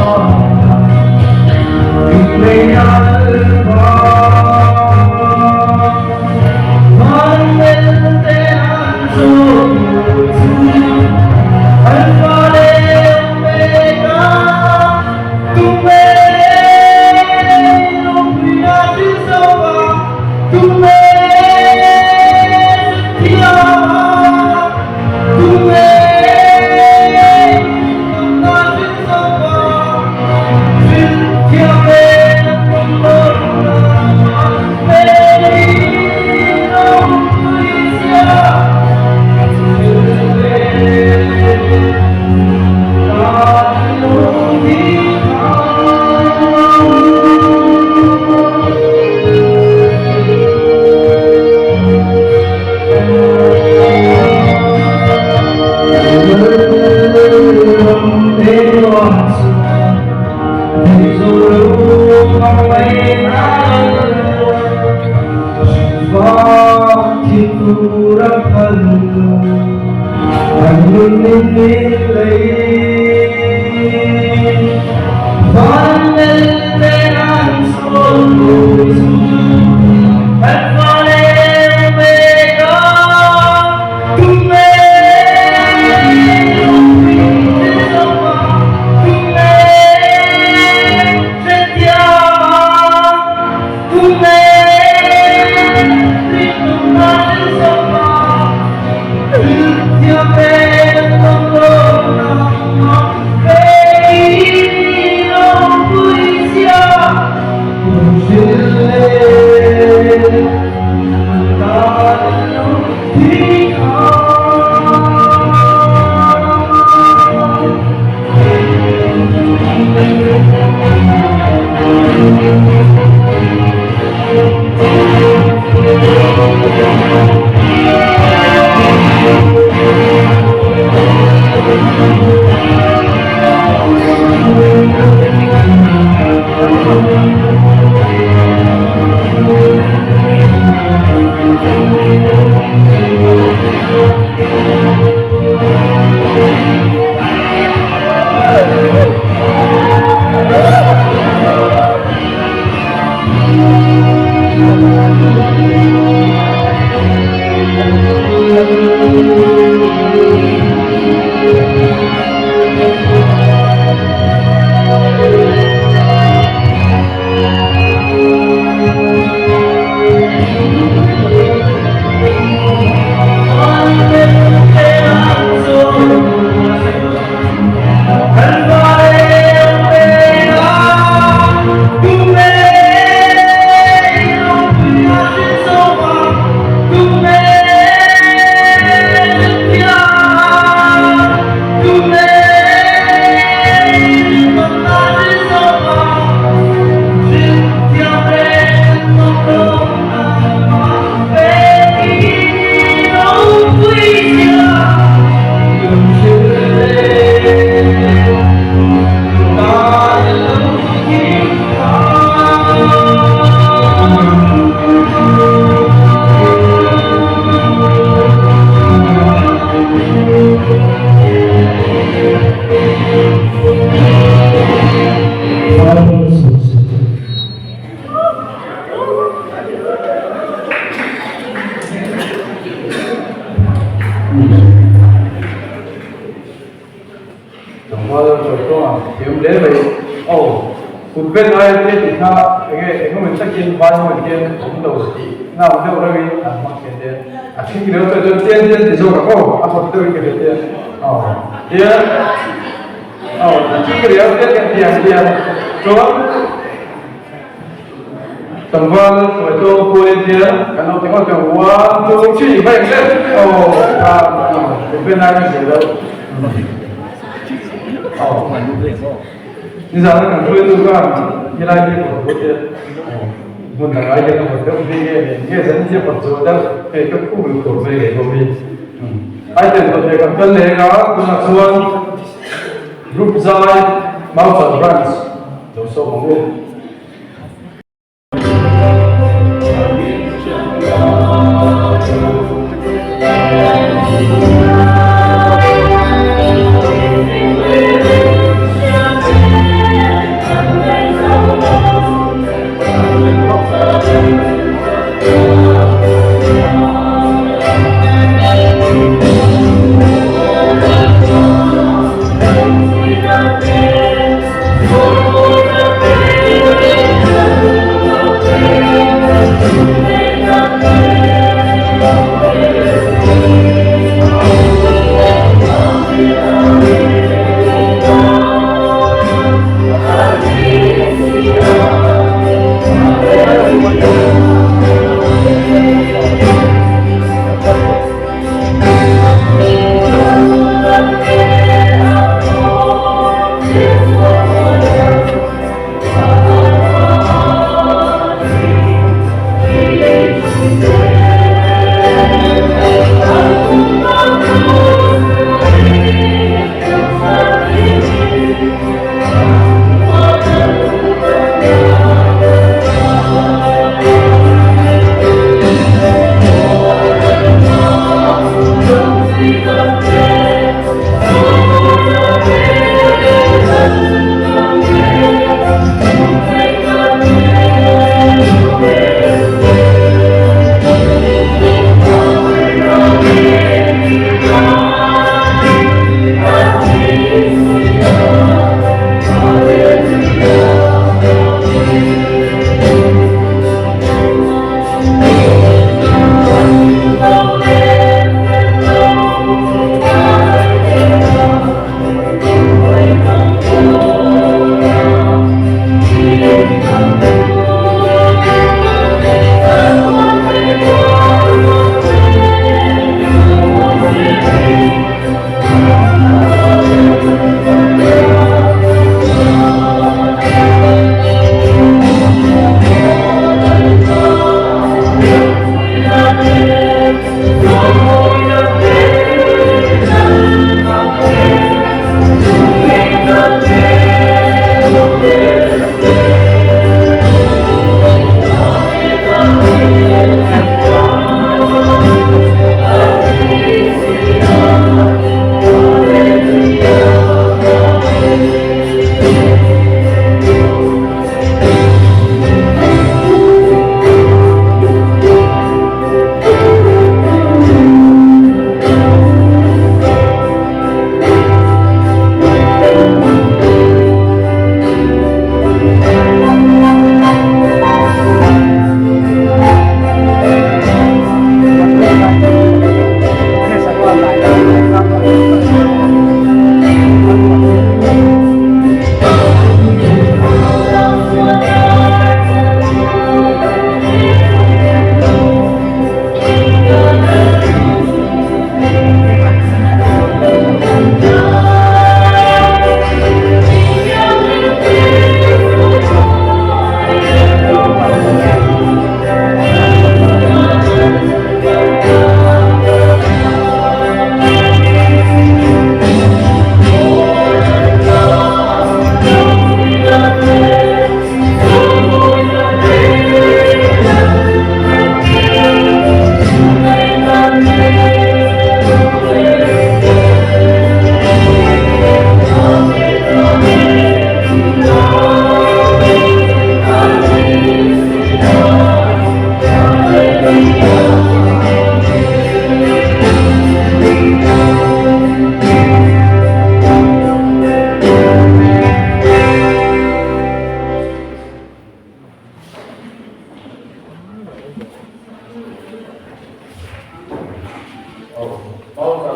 Oh,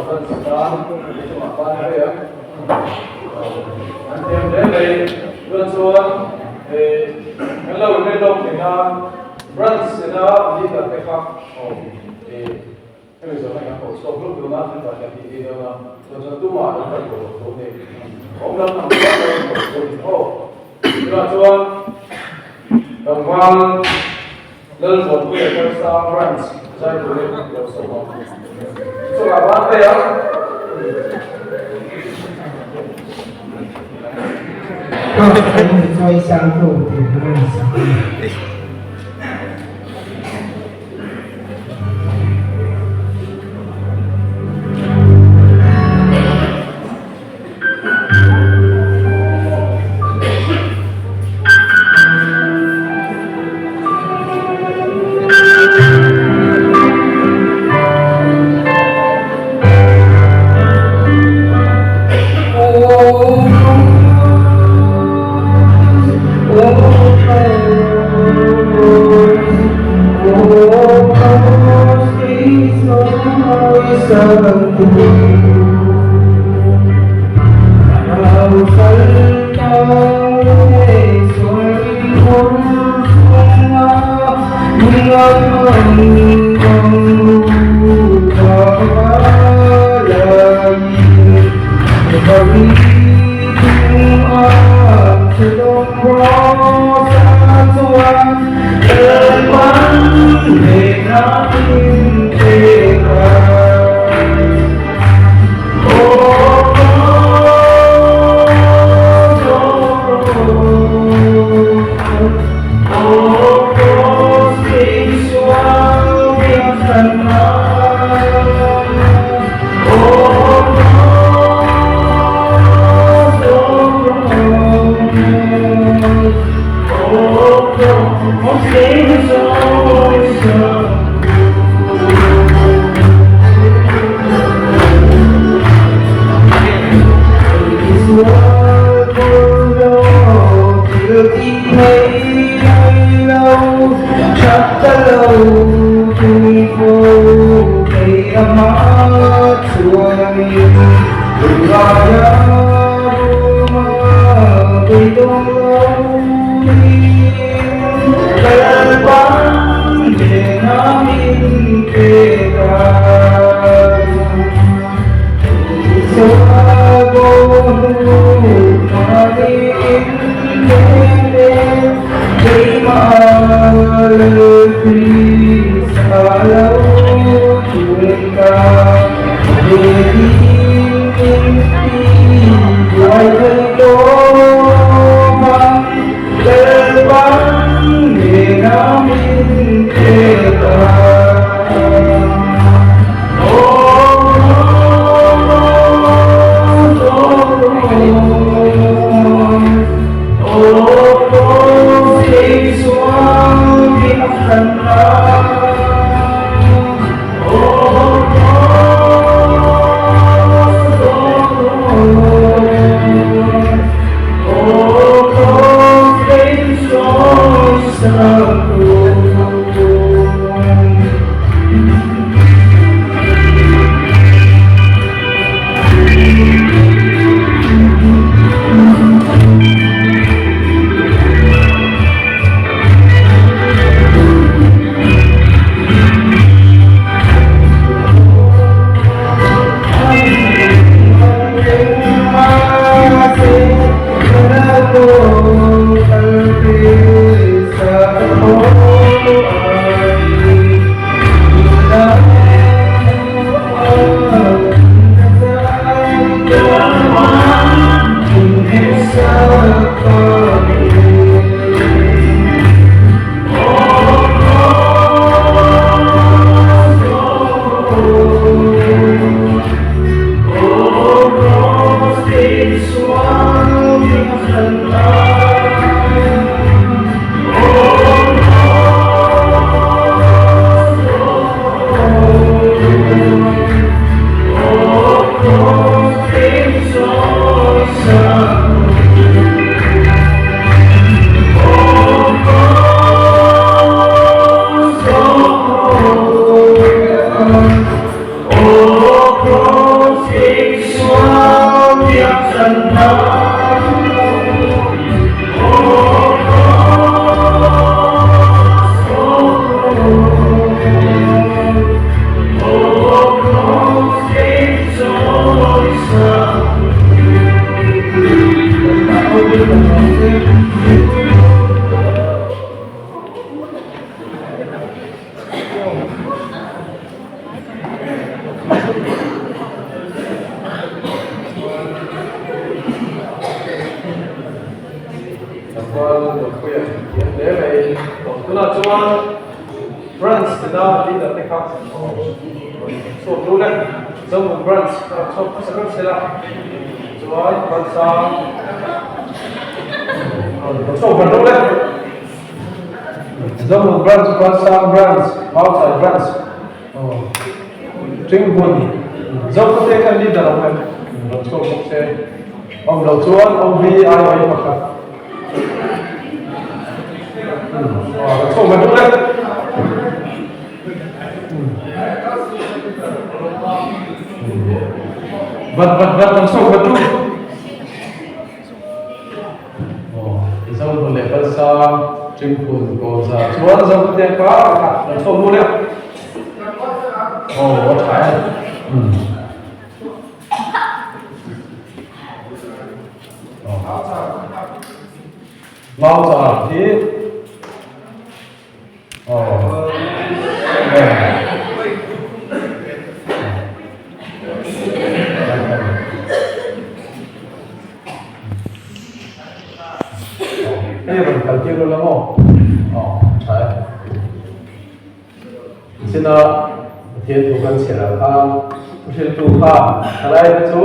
phần sự đó cho mà quan hệ á anh em đến đây luôn xuống thì cái lâu cái đông thì nó brunch thì nó đi gặp cái khác thì cái bây giờ mình có số lúc đó nó phải là cái gì đó nó tu mà nó phải có này ông lâm làm cái đó thì thôi luôn đồng quan lên một cái cái sao brunch在国内有什么？是吧？完对啊。可以做一下肉饼的认识。quên để về tôi là cho brands thì đó đi là cái khác số luôn đấy giống một brands số các sản sẽ là cho brands số brands luôn đấy giống một brands outside brands chính buồn giống có thể cần đi đâu vậy một số một xe ông đầu chuan ông vi ai vậy mà cả số mà đúng đấy vật số vật đúng dâu một lệ vật sa chính buồn có ra chuan dâu có thể có số mua đấy có trái mau giờ thì bây giờ mình cần tiêu luôn lắm không? Đấy. Xin thiên thủ cần sẽ là thiên thủ thằng này chú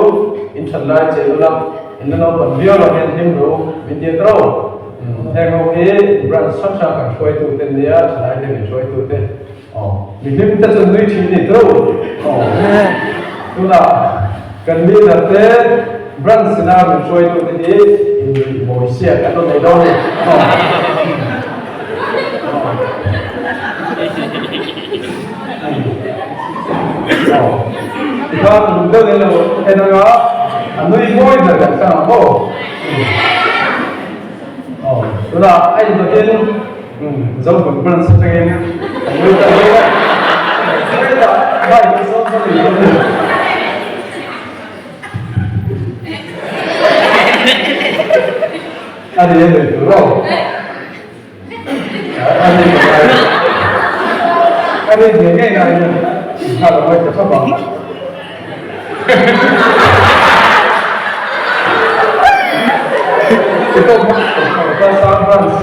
in thần lai chế lắm in nó còn video là hiện thêm rồi video đâu theo cái brand sắp sang cả chơi tụi tên này lại để mình chơi tụi tên mình thêm tất cả những chuyện này đâu tu là cần biết là tên brand sẽ nào mình chơi tụi tên này mỗi xe cái đó này đâu thì con đâu đây là cái đó nuôi môi rồi làm sao không đó là anh đầu tiên giống một brand sẽ cho em nuôi ta đấy là hai cái số nó bị anh đi về từ đâu anh đi về đây anh đi về cái này là quay cho các bạn itu bahasa Frans.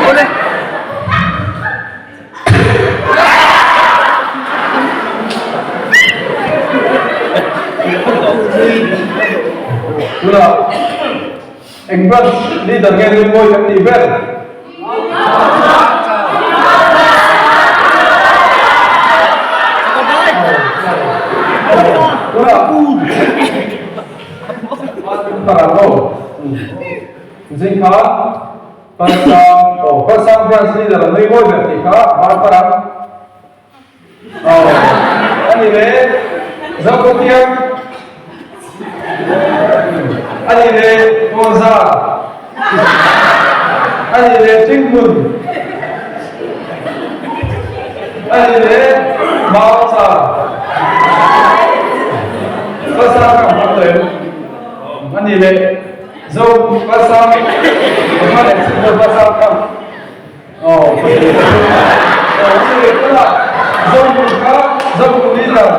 Boleh. Sudah. England leader game boy kan event. Sudah. Zingka pasang brands leader nơi ngôi việc thì có bán parang anh ấy dâu có tiếng anh ấy có ra anh ấy chính mừng anh ấy báo ra pasang cảm phát lên anh ấy dâu pasang kemana sudah pasang kam betul itu lah zon buka zon kuliah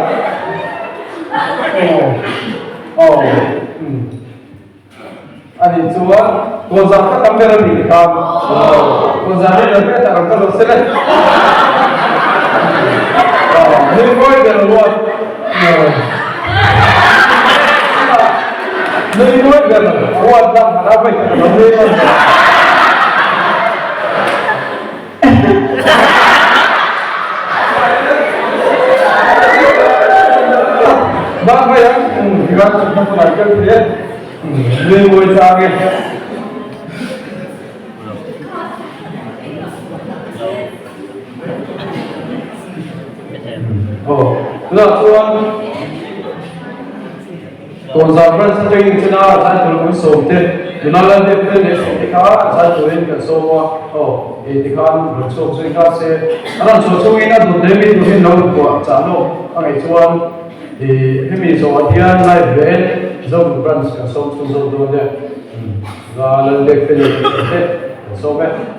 ada cua gozak tak ambil lagi kam gozak ni lagi tak ambil selesai ni kau dah luar नहीं वो कर वो अल्लाह खराब है बंदे बात है यार विवाद सुनना तो लड़के लिए नहीं वो आगे Còn giờ vẫn sẽ chơi như thế nào, thay đổi so te dunala de pe le se ka za to en ka so wa o e ti kan ro so so ka se ala so so ina do de mi do no ko cha no ai chuan e hemi so atian lai ven zo branch ka so so do de ga la de pe le so me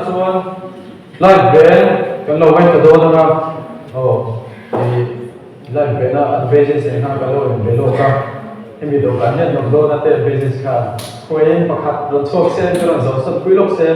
chuan light ben kan lo hai ta do na oh light ben na business e na ka lo en belo ka hemi do kan net no do na te business ka koin pakhat ron chok se ron zo sat puilok se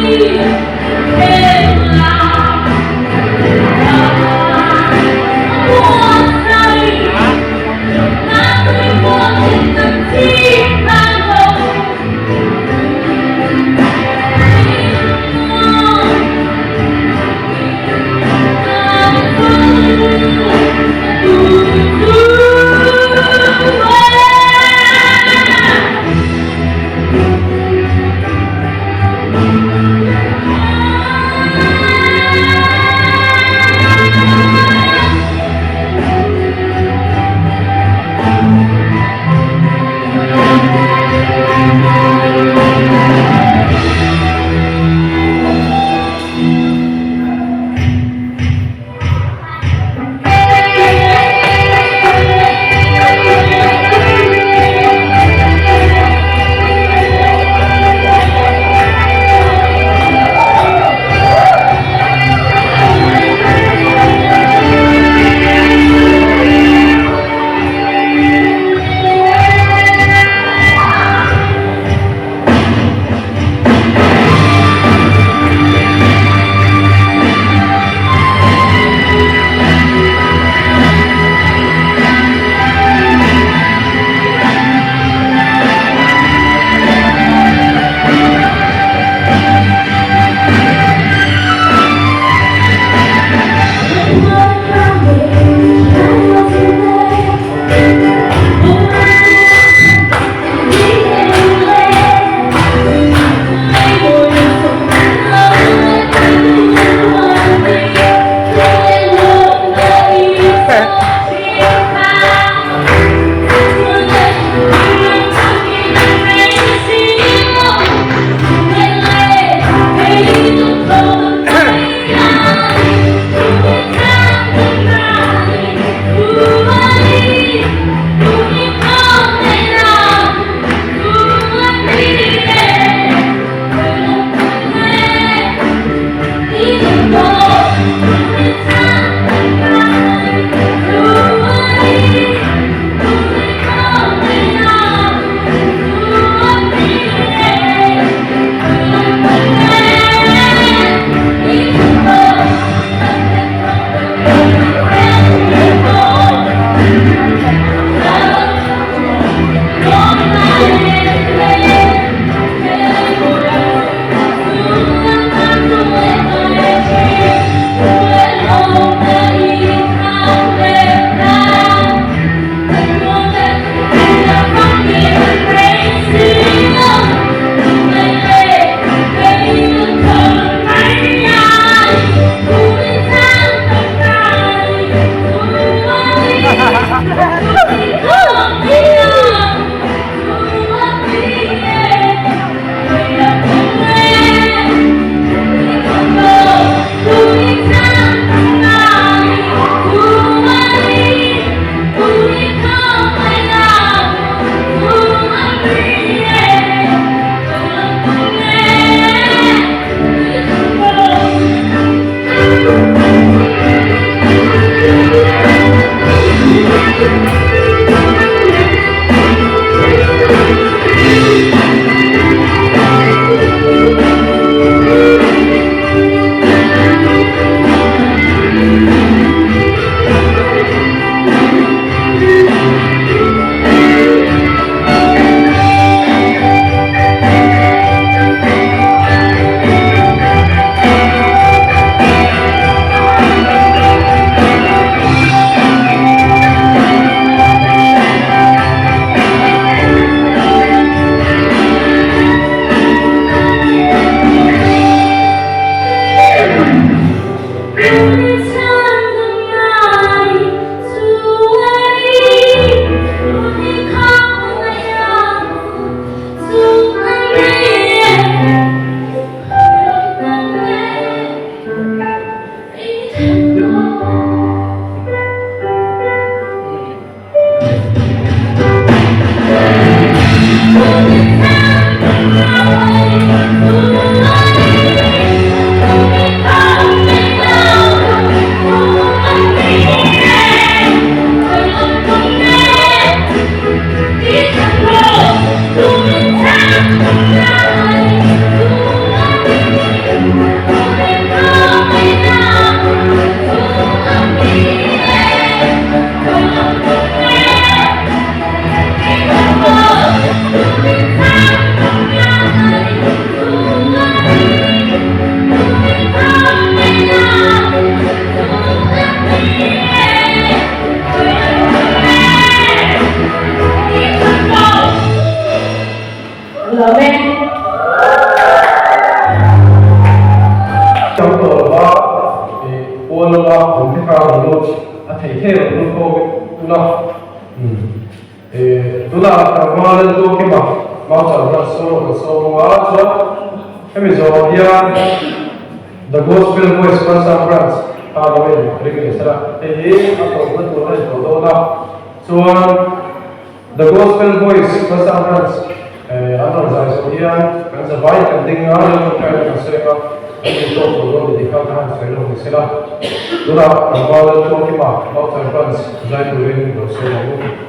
Hãy subscribe cho kênh Ghiền Mì Gõ để không bỏ lỡ the Lord, I take care of the Lord, do not. Do not want to do Kiba, Mount so much. Here, the gospel voice for some friends. So the gospel voice for some friends. Ano sa iya kan sa bayan kan tinggal kan sa itu todo de cada selo de sela dura para todo que va no tan fans ya no ven los selo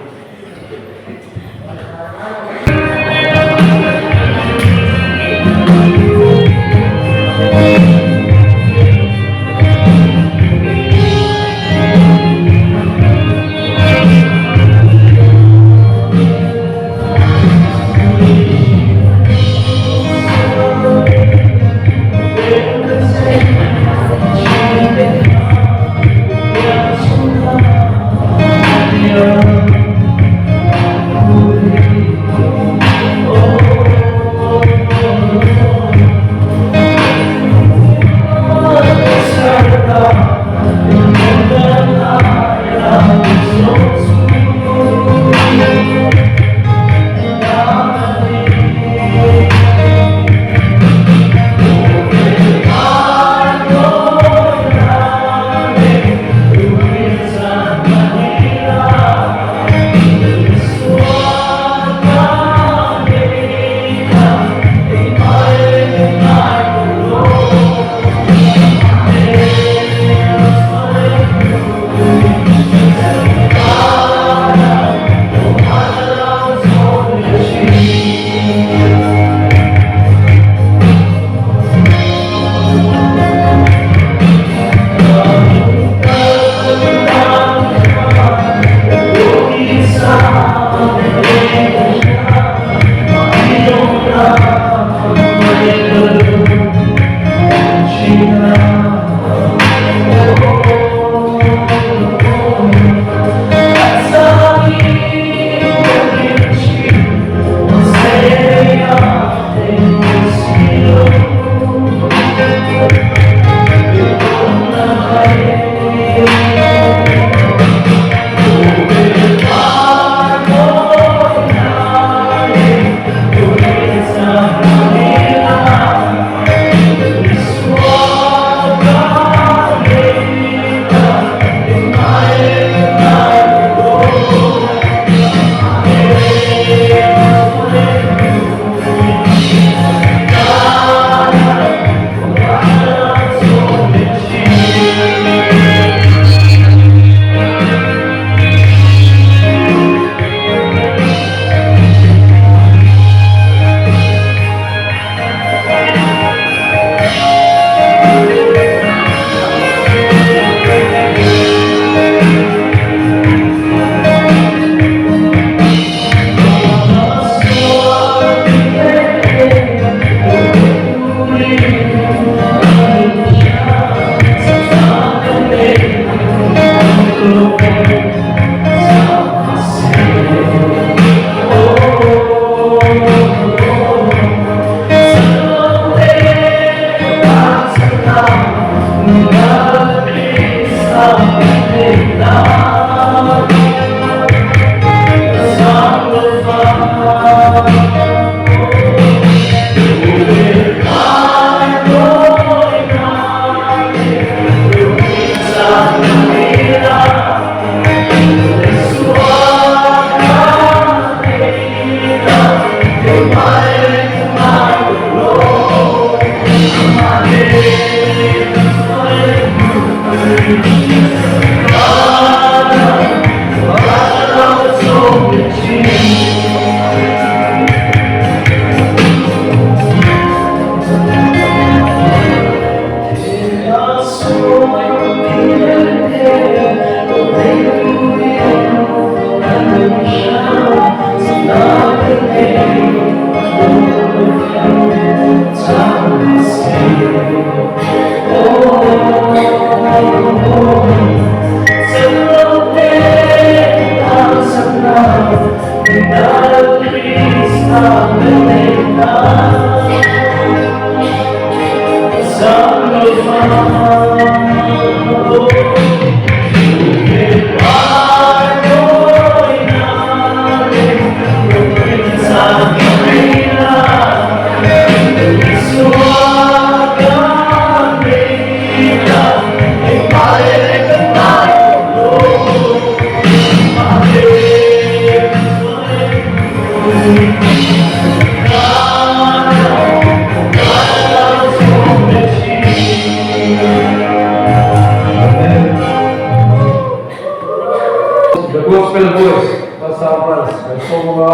branch cái số mà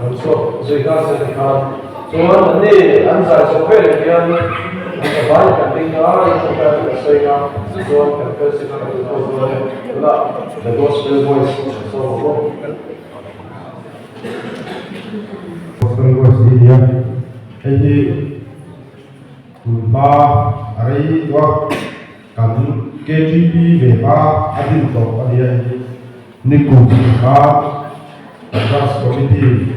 làm số rồi các sẽ được làm số anh đi anh giải số về thì anh vài cái định đó là số cái số cái số cái sẽ là số là the gospel voice số một gospel voice dia jadi ba ari wa kan KGB về ba adin to dia ni ku ba trans committee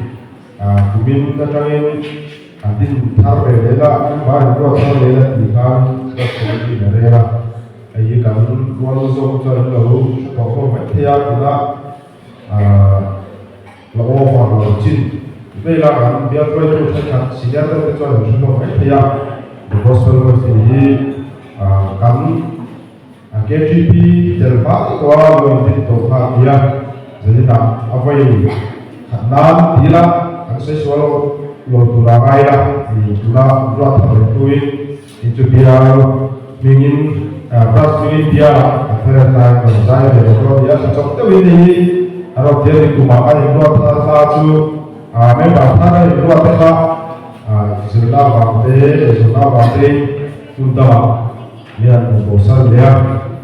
kubin na tangin adin thar về lela ba ro thar lela ni kan trans committee na lela ai kan wal zo to lo ko ba thia kula lo fa lo chin đây là anh biết tôi tôi sẽ chỉ ra tôi cho được số lượng cái thia the gospel voice thì cắm KGP del Pak qua rồi thì tổ hợp dia jadi nak apa ini nan dia kan sesuatu lo tulang ayah di tulang dua terbentuk itu dia ingin beras ini dia akhirnya naik saya dari dia cocok tu ini kalau dia digunakan itu adalah satu memang ada itu adalah sudah bangde untuk yang bosan dia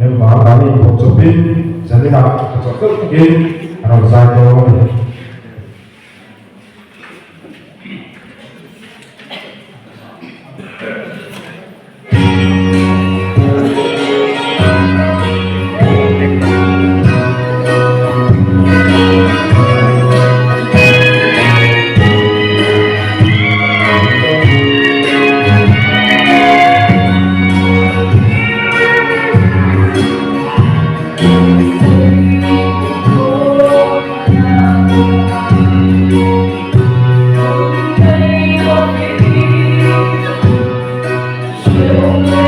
memang kami cocokin jadi nak cocokkan kalau saya tu You'll